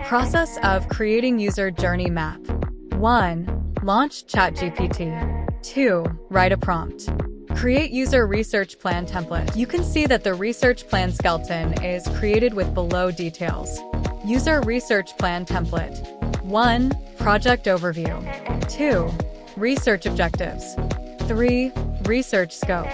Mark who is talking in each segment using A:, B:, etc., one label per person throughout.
A: Process of creating user journey map. 1. Launch ChatGPT. 2. Write a prompt. Create user research plan template. You can see that the research plan skeleton is created with below details. User research plan template. 1. Project overview. 2. Research objectives. 3. Research scope.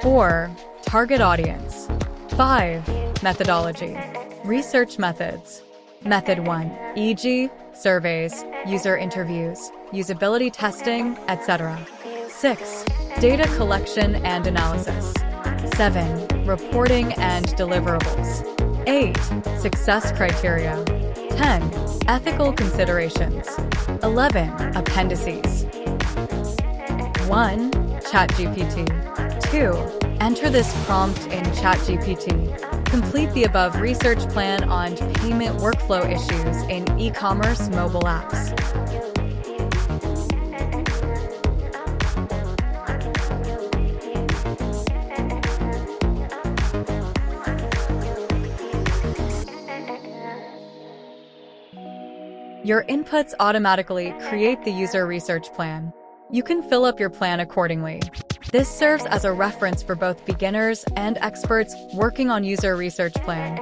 A: 4. Target audience. 5. Methodology. Research methods. Method 1, e.g., surveys, user interviews, usability testing, etc. 6. Data collection and analysis. 7. Reporting and deliverables. 8. Success criteria. 10. Ethical considerations. 11. Appendices. 1. ChatGPT. 2. Enter this prompt in ChatGPT. Complete the above research plan on payment workflow issues in e-commerce mobile apps. Your inputs automatically create the user research plan. You can fill up your plan accordingly. This serves as a reference for both beginners and experts working on user research plan.